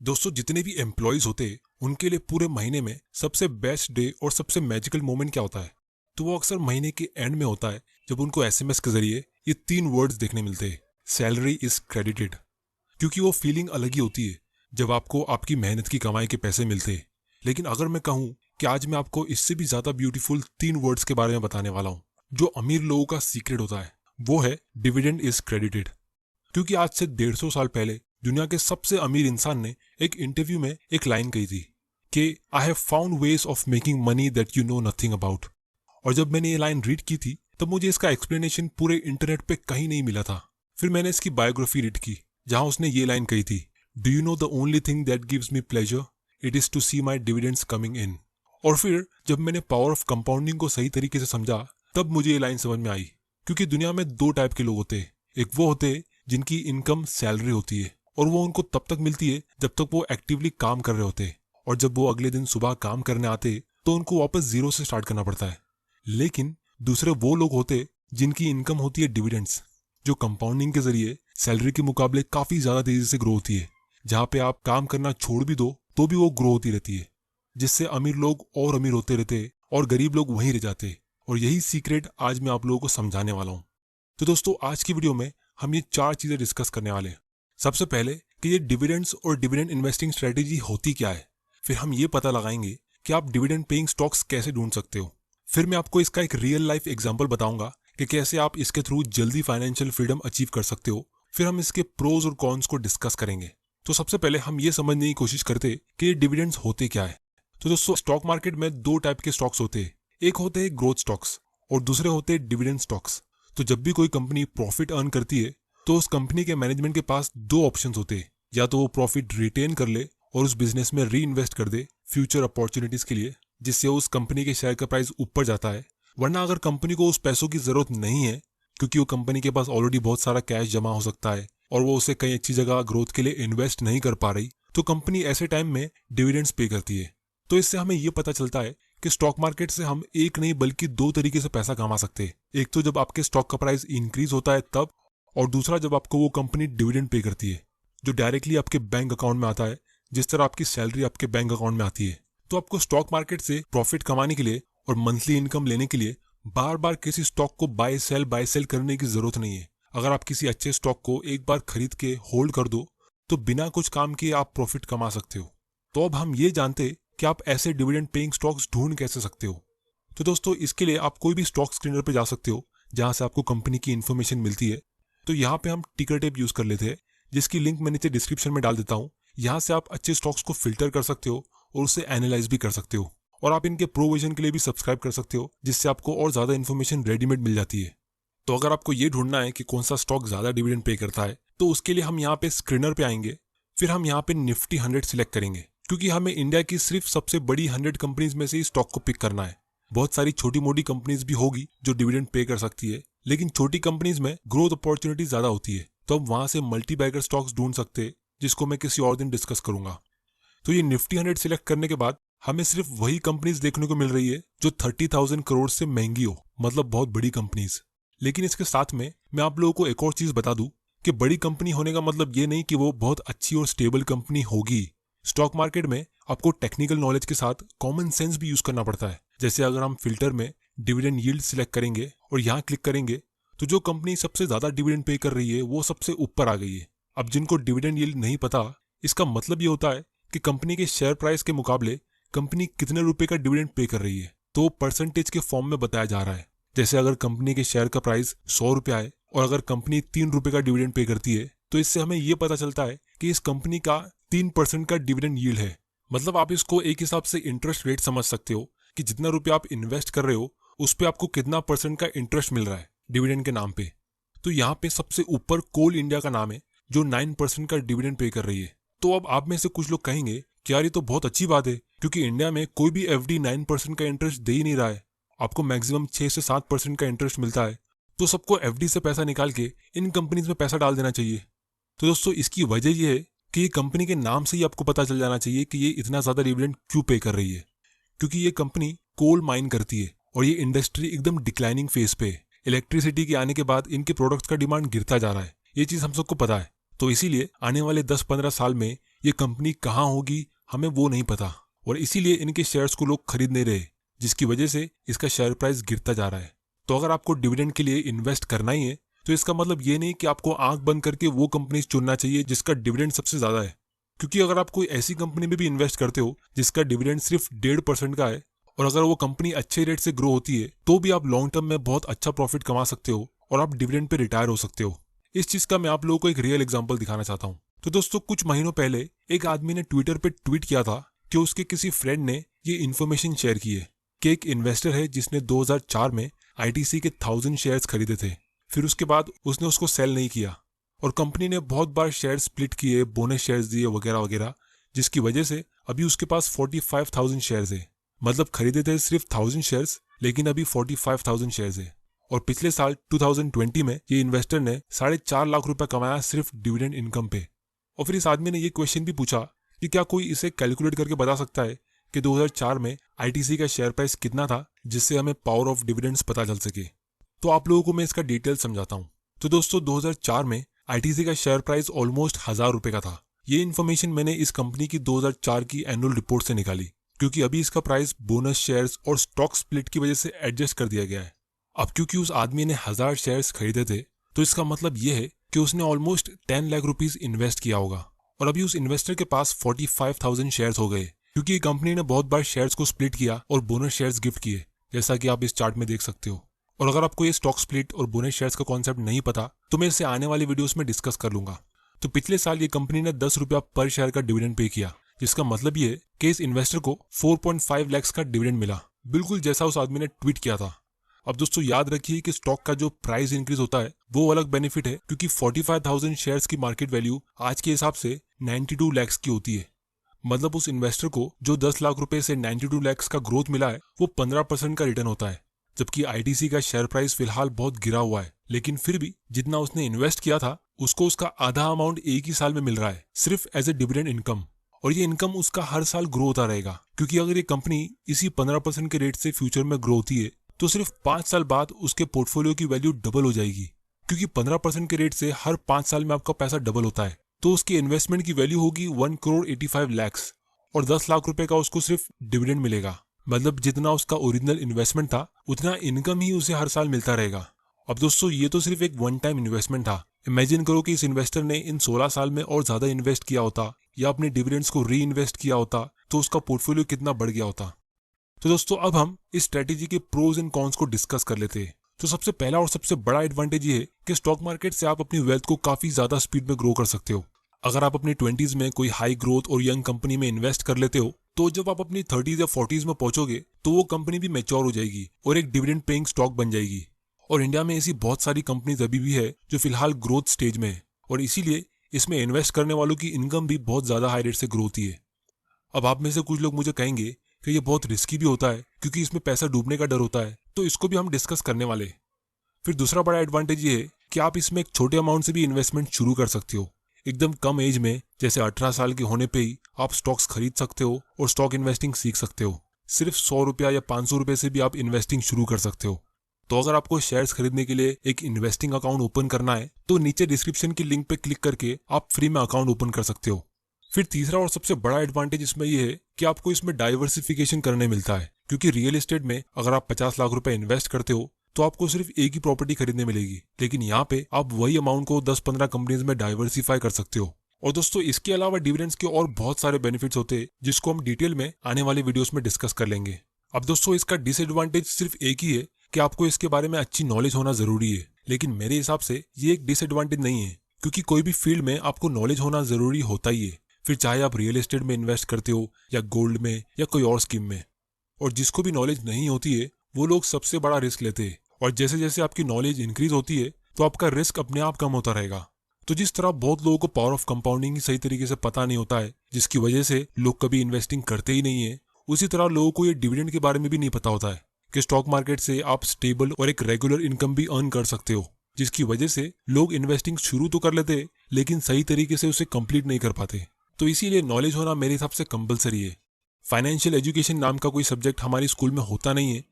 दोस्तों, जितने भी एम्प्लॉयज होते हैं उनके लिए पूरे महीने में सबसे बेस्ट डे और सबसे मैजिकल मोमेंट क्या होता है? तो वो अक्सर महीने के एंड में होता है, जब उनको एसएमएस के जरिए ये 3 वर्ड्स देखने मिलते हैं, सैलरी इज क्रेडिटेड। क्योंकि वो फीलिंग अलग ही होती है जब आपको आपकी मेहनत की कमाई के पैसे मिलते हैं। लेकिन अगर मैं कहूँ कि आज मैं आपको इससे भी ज्यादा ब्यूटीफुल 3 वर्ड्स के बारे में बताने वाला हूँ, जो अमीर लोगों का सीक्रेट होता है, वो है डिविडेंड इज क्रेडिटेड। क्योंकि आज से 150 साल पहले दुनिया के सबसे अमीर इंसान ने एक इंटरव्यू में एक लाइन कही थी कि I have found ways of making money that you know nothing about. और जब मैंने ये लाइन रीड की थी तब मुझे इसका एक्सप्लेनेशन पूरे इंटरनेट पे कहीं नहीं मिला था। फिर मैंने इसकी बायोग्राफी रीड की, जहां उसने ये लाइन कही थी, do you know the only thing that gives me pleasure it is to see my dividends coming in. और फिर जब मैंने पावर ऑफ कंपाउंडिंग को सही तरीके से समझा तब मुझे ये लाइन समझ में आई। क्योंकि दुनिया में 2 टाइप के लोग होते हैं। एक वो होते हैं जिनकी इनकम सैलरी होती है, और वो उनको तब तक मिलती है जब तक वो एक्टिवली काम कर रहे होते हैं, और जब वो अगले दिन सुबह काम करने आते तो उनको वापस जीरो से स्टार्ट करना पड़ता है। लेकिन दूसरे वो लोग होते जिनकी इनकम होती है डिविडेंड्स, जो कंपाउंडिंग के जरिए सैलरी के मुकाबले काफी ज्यादा तेजी से ग्रो होती है। जहाँ पे आप काम करना छोड़ भी दो तो भी वो ग्रो होती रहती है, जिससे अमीर लोग और अमीर होते रहते और गरीब लोग वहीं रह जाते। और यही सीक्रेट आज मैं आप लोगों को समझाने वाला हूँ। तो दोस्तों, आज की वीडियो में हम ये 4 चीजें डिस्कस करने वाले हैं। सबसे पहले कि ये डिविडेंड्स और डिविडेंड इन्वेस्टिंग स्ट्रेटेजी होती क्या है। फिर हम ये पता लगाएंगे कि आप डिविडेंड पेइंग स्टॉक्स कैसे ढूंढ सकते हो। फिर मैं आपको इसका एक रियल लाइफ एग्जांपल बताऊंगा कि कैसे आप इसके थ्रू जल्दी फाइनेंशियल फ्रीडम अचीव कर सकते हो। फिर हम इसके प्रोज और कॉन्स को डिस्कस करेंगे। तो सबसे पहले हम ये समझने की कोशिश करते कि ये डिविडेंड्स होते क्या है। तो दोस्तों, स्टॉक मार्केट में 2 टाइप के स्टॉक्स होते हैं। एक होते हैं ग्रोथ स्टॉक्स और दूसरे होते हैं डिविडेंड स्टॉक्स। तो जब भी कोई कंपनी प्रॉफिट अर्न करती है तो उस कंपनी के मैनेजमेंट के पास 2 ऑप्शंस होते हैं। या तो वो प्रॉफिट रिटेन कर ले और उस बिजनेस में री इन्वेस्ट कर दे फ्यूचर अपॉर्चुनिटीज के लिए, जिससे उस कंपनी के शेयर का प्राइस ऊपर जाता है। वरना अगर कंपनी को उस पैसों की जरूरत नहीं है, क्योंकि वो कंपनी के पास ऑलरेडी बहुत सारा कैश जमा हो सकता है और वो उसे कई अच्छी जगह ग्रोथ के लिए इन्वेस्ट नहीं कर पा रही, तो कंपनी ऐसे टाइम में डिविडेंड्स पे करती है। तो इससे हमें ये पता चलता है कि स्टॉक मार्केट से हम एक नहीं बल्कि 2 तरीके से पैसा कमा सकते हैं। एक तो जब आपके स्टॉक का प्राइस इंक्रीज होता है तब, और दूसरा जब आपको वो कंपनी डिविडेंड पे करती है, जो डायरेक्टली आपके बैंक अकाउंट में आता है, जिस तरह आपकी सैलरी आपके बैंक अकाउंट में आती है। तो आपको स्टॉक मार्केट से प्रॉफिट कमाने के लिए और मंथली इनकम लेने के लिए बार बार किसी स्टॉक को बाय सेल करने की जरूरत नहीं है। अगर आप किसी अच्छे स्टॉक को एक बार खरीद के होल्ड कर दो तो बिना कुछ काम किए आप प्रॉफिट कमा सकते हो। तो अब हम ये जानते कि आप ऐसे डिविडेंड पेइंग स्टॉक्स ढूंढ कैसे सकते हो। तो दोस्तों, इसके लिए आप कोई भी स्टॉक स्क्रीनर पे जा सकते हो जहां से आपको कंपनी की इन्फॉर्मेशन मिलती है। तो यहाँ पे हम टिकर टेप यूज कर लेते हैं, जिसकी लिंक मैं नीचे डिस्क्रिप्शन में डाल देता हूँ। यहाँ से आप अच्छे स्टॉक्स को फिल्टर कर सकते हो और उसे एनालाइज भी कर सकते हो। और आप इनके प्रोविजन के लिए भी सब्सक्राइब कर सकते हो, जिससे आपको और ज्यादा इन्फॉर्मेशन रेडीमेड मिल जाती है। तो अगर आपको ये ढूंढना है कि कौन सा स्टॉक ज्यादा डिविडेंड पे करता है, तो उसके लिए हम यहाँ पे स्क्रीनर पे आएंगे। फिर हम यहाँ पे निफ्टी 100 सिलेक्ट करेंगे, क्योंकि हमें इंडिया की सिर्फ सबसे बड़ी 100 कंपनीज में से ही स्टॉक को पिक करना है। बहुत सारी छोटी मोटी कंपनीज भी होगी जो डिविडेंड पे कर सकती है, लेकिन छोटी कंपनीज में ग्रोथ अपॉर्चुनिटी ज्यादा होती है। तो हम वहां से मल्टी बैगर स्टॉक्स ढूंढ सकते हैं, जिसको मैं किसी और दिन डिस्कस करूंगा। तो ये निफ्टी 100 सिलेक्ट करने के बाद हमें सिर्फ वही कंपनीज देखने को मिल रही है जो 30,000 करोड़ से महंगी हो, मतलब बहुत बड़ी कंपनीज। लेकिन इसके साथ में मैं आप लोगों को एक और चीज बता दूं कि बड़ी कंपनी होने का मतलब ये नहीं कि वो बहुत अच्छी और स्टेबल कंपनी होगी। स्टॉक मार्केट में आपको टेक्निकल नॉलेज के साथ कॉमन सेंस भी यूज करना पड़ता है। जैसे अगर हम फिल्टर में डिविडेंड यील्ड सिलेक्ट करेंगे और यहाँ क्लिक करेंगे, तो जो कंपनी सबसे ज्यादा डिविडेंड पे कर रही है वो सबसे ऊपर आ गई है। अब जिनको डिविडेंड यील्ड नहीं पता, इसका मतलब ये होता है कि कंपनी के शेयर प्राइस के मुकाबले कंपनी कितने रुपए का डिविडेंड पे कर रही है, तो परसेंटेज के फॉर्म में बताया जा रहा है। जैसे अगर कंपनी के शेयर का प्राइस 100 रुपया है और अगर कंपनी 3 रुपए का डिविडेंड पे करती है, तो इससे हमें ये पता चलता है कि इस कंपनी का 3% का डिविडेंड यील्ड है। मतलब आप इसको एक हिसाब से इंटरेस्ट रेट समझ सकते हो कि जितना रुपया आप इन्वेस्ट कर रहे हो उस पे आपको कितना % का इंटरेस्ट मिल रहा है डिविडेंड के नाम पे। तो यहाँ पे सबसे ऊपर कोल इंडिया का नाम है, जो 9% का डिविडेंड पे कर रही है। तो अब आप में से कुछ लोग कहेंगे कि यार ये तो बहुत अच्छी बात है, क्योंकि इंडिया में कोई भी एफडी 9% का इंटरेस्ट दे ही नहीं रहा है, आपको मैक्सिमम 6 से 7% का इंटरेस्ट मिलता है। तो सबको एफडी से पैसा निकाल के इन कंपनीज में पैसा डाल देना चाहिए। तो दोस्तों, इसकी वजह यह है कि ये कंपनी के नाम से ही आपको पता चल जाना चाहिए कि ये इतना ज्यादा डिविडेंड क्यों पे कर रही है। क्योंकि ये कंपनी कोल माइन करती है और ये इंडस्ट्री एकदम डिक्लाइनिंग फेज पे है। इलेक्ट्रिसिटी के आने के बाद इनके प्रोडक्ट्स का डिमांड गिरता जा रहा है, ये चीज हम सबको पता है। तो इसीलिए आने वाले 10-15 साल में ये कंपनी कहाँ होगी हमें वो नहीं पता, और इसीलिए इनके शेयर्स को लोग खरीद नहीं रहे, जिसकी वजह से इसका शेयर प्राइस गिरता जा रहा है। तो अगर आपको डिविडेंड के लिए इन्वेस्ट करना ही है तो इसका मतलब ये नहीं कि आपको आंख बंद करके वो कंपनी चुनना चाहिए जिसका डिविडेंड सबसे ज्यादा है, क्योंकि अगर आप कोई ऐसी कंपनी में भी इन्वेस्ट करते हो जिसका डिविडेंड सिर्फ 1.5% का है, और अगर वो कंपनी अच्छे रेट से ग्रो होती है तो भी आप लॉन्ग टर्म में बहुत अच्छा प्रॉफिट कमा सकते हो और आप डिविडेंड पे रिटायर हो सकते हो। इस चीज का मैं आप लोगों को एक रियल एग्जांपल दिखाना चाहता हूँ। तो दोस्तों, कुछ महीनों पहले एक आदमी ने ट्विटर पे ट्वीट किया था कि उसके किसी फ्रेंड ने ये इन्फॉर्मेशन शेयर की है कि एक इन्वेस्टर है जिसने 2004 में आईटीसी के 1000 शेयर्स खरीदे थे। फिर उसके बाद उसने उसको सेल नहीं किया और कंपनी ने बहुत बार शेयर स्प्लिट किए, बोनस शेयर्स दिए वगैरह वगैरह, जिसकी वजह से अभी उसके पास 45,000 शेयर्स है। मतलब खरीदे थे सिर्फ 1000 शेयर्स, लेकिन अभी 45,000 शेयर्स है। और पिछले साल 2020 में ये इन्वेस्टर ने 4.5 लाख रुपए कमाया सिर्फ डिविडेंड इनकम पे। और फिर इस आदमी ने ये क्वेश्चन भी पूछा कि क्या कोई इसे कैलकुलेट करके बता सकता है कि 2004 में आईटीसी का शेयर प्राइस कितना था, जिससे हमें पावर ऑफ डिविडेंड्स पता चल सके। तो आप लोगों को मैं इसका डिटेल समझाता हूँ। तो दोस्तों, 2004 में आईटीसी का शेयर प्राइस ऑलमोस्ट 1000 रुपए का था। ये इन्फॉर्मेशन मैंने इस कंपनी की 2004 की एनुअल रिपोर्ट से निकाली, क्योंकि अभी इसका प्राइस बोनस शेयर्स और स्टॉक स्प्लिट की वजह से एडजस्ट कर दिया गया है। अब क्योंकि उस आदमी ने 1000 शेयर्स खरीदे थे, तो इसका मतलब ये है कि उसने ऑलमोस्ट 10 लाख रुपीज इन्वेस्ट किया होगा, और अभी उस इन्वेस्टर के पास 45,000 शेयर्स हो गए, क्योंकि कंपनी ने बहुत बार शेयर्स को स्प्लिट किया और बोनस शेयर्स गिफ्ट किए, जैसा कि आप इस चार्ट में देख सकते हो। और अगर आपको ये स्टॉक स्प्लिट और बोनस शेयर्स का कॉन्सेप्ट नहीं पता तो मैं इसे आने वाली वीडियोस में डिस्कस कर लूंगा। तो पिछले साल ये कंपनी ने 10 रुपया पर शेयर का डिविडेंड पे किया, जिसका मतलब ये है कि इस इन्वेस्टर को 4.5 लाख का डिविडेंड मिला, बिल्कुल जैसा उस आदमी ने ट्वीट किया था। अब दोस्तों, याद रखिए कि स्टॉक का जो प्राइस इंक्रीज होता है वो अलग बेनिफिट है, क्योंकि 45,000 शेयर्स की मार्केट वैल्यू आज के हिसाब से 92 लाख की होती है। मतलब उस इन्वेस्टर को जो 10 लाख रुपए से 92 लाख का ग्रोथ मिला है वो 15% का रिटर्न होता है। जबकि आईटीसी का शेयर प्राइस फिलहाल बहुत गिरा हुआ है, लेकिन फिर भी जितना उसने इन्वेस्ट किया था उसको उसका आधा अमाउंट एक ही साल में मिल रहा है, सिर्फ एज ए डिविडेंड इनकम। और ये इनकम उसका हर साल ग्रो होता रहेगा, क्योंकि अगर ये कंपनी इसी 15% के रेट से फ्यूचर में ग्रो होती है तो सिर्फ 5 साल बाद उसके पोर्टफोलियो की वैल्यू डबल हो जाएगी, क्योंकि 15% के रेट से हर 5 साल में आपका पैसा डबल होता है। तो उसकी इन्वेस्टमेंट की वैल्यू होगी 1,85 लाख, और 10 लाख रुपए का उसको सिर्फ डिविडेंड मिलेगा। मतलब जितना उसका ओरिजिनल इन्वेस्टमेंट था उतना इनकम ही उसे हर साल मिलता रहेगा। अब दोस्तों, ये तो सिर्फ एक वन टाइम इन्वेस्टमेंट था। इमेजिन करो कि इस इन्वेस्टर ने इन 16 साल में और ज्यादा इन्वेस्ट किया होता या अपने डिविडेंड्स को री इन्वेस्ट किया होता तो उसका पोर्टफोलियो कितना बढ़ गया होता। तो दोस्तों, अब हम इस स्ट्रेटेजी के प्रोज एंड कॉन्स को डिस्कस कर लेते हैं। तो सबसे पहला और सबसे बड़ा एडवांटेज ये है कि स्टॉक मार्केट से आप अपनी वेल्थ को काफी ज्यादा स्पीड में ग्रो कर सकते हो। अगर आप अपनी 20s में कोई हाई ग्रोथ और यंग कंपनी में इन्वेस्ट कर लेते हो तो जब आप अपनी 30s या 40s में पहुंचोगे तो वो कंपनी भी मैच्योर हो जाएगी और एक डिविडेंड पेइंग स्टॉक बन जाएगी। और इंडिया में ऐसी बहुत सारी कंपनीज अभी भी है जो फिलहाल ग्रोथ स्टेज में है, और इसीलिए इसमें इन्वेस्ट करने वालों की इनकम भी बहुत ज्यादा हाई रेट से ग्रो होती है। अब आप में से कुछ लोग मुझे कहेंगे कि ये बहुत रिस्की भी होता है क्योंकि इसमें पैसा डूबने का डर होता है, तो इसको भी हम डिस्कस करने वाले। फिर दूसरा बड़ा एडवांटेज ये है कि आप इसमें एक छोटे अमाउंट से भी इन्वेस्टमेंट शुरू कर सकते हो। एकदम कम एज में, जैसे 18 साल के होने पे ही आप स्टॉक्स खरीद सकते हो और स्टॉक इन्वेस्टिंग सीख सकते हो। सिर्फ 100 रुपया या 500 रुपए से भी आप इन्वेस्टिंग शुरू कर सकते हो। तो अगर आपको शेयर्स खरीदने के लिए एक इन्वेस्टिंग अकाउंट ओपन करना है तो नीचे डिस्क्रिप्शन की लिंक पे क्लिक करके आप फ्री में अकाउंट ओपन कर सकते हो। फिर तीसरा और सबसे बड़ा एडवांटेज इसमें यह है कि आपको इसमें डाइवर्सिफिकेशन करने मिलता है, क्योंकि रियल एस्टेट में अगर आप 50 लाख रुपए इन्वेस्ट करते हो तो आपको सिर्फ एक ही प्रॉपर्टी खरीदने मिलेगी, लेकिन यहाँ पे आप वही अमाउंट को 10-15 कंपनीज में डाइवर्सिफाई कर सकते हो। और दोस्तों, इसके अलावा डिविडेंड्स के और बहुत सारे बेनिफिट्स होते हैं जिसको हम डिटेल में आने वाले वीडियोस में डिस्कस कर लेंगे। अब दोस्तों, इसका डिसएडवांटेज सिर्फ एक ही है कि आपको इसके बारे में अच्छी नॉलेज होना जरूरी है, लेकिन मेरे हिसाब से ये एक डिसएडवांटेज नहीं है, क्योंकि कोई भी फील्ड में आपको नॉलेज होना जरूरी होता ही है। फिर चाहे आप रियल एस्टेट में इन्वेस्ट करते हो या गोल्ड में या कोई और स्कीम में। और जिसको भी नॉलेज नहीं होती है वो लोग सबसे बड़ा रिस्क लेते हैं, और जैसे जैसे आपकी नॉलेज इंक्रीज होती है तो आपका रिस्क अपने आप कम होता रहेगा। तो जिस तरह बहुत लोगों को पावर ऑफ कंपाउंडिंग सही तरीके से पता नहीं होता है, जिसकी वजह से लोग कभी इन्वेस्टिंग करते ही नहीं है, उसी तरह लोगों को ये डिविडेंड के बारे में भी नहीं पता होता है कि स्टॉक मार्केट से आप स्टेबल और एक रेगुलर इनकम भी अर्न कर सकते हो, जिसकी वजह से लोग इन्वेस्टिंग शुरू तो कर लेते लेकिन सही तरीके से उसे कंप्लीट नहीं कर पाते। तो इसीलिए नॉलेज होना मेरे हिसाब से कंपलसरी है। फाइनेंशियल एजुकेशन नाम का कोई सब्जेक्ट हमारी स्कूल में होता नहीं है,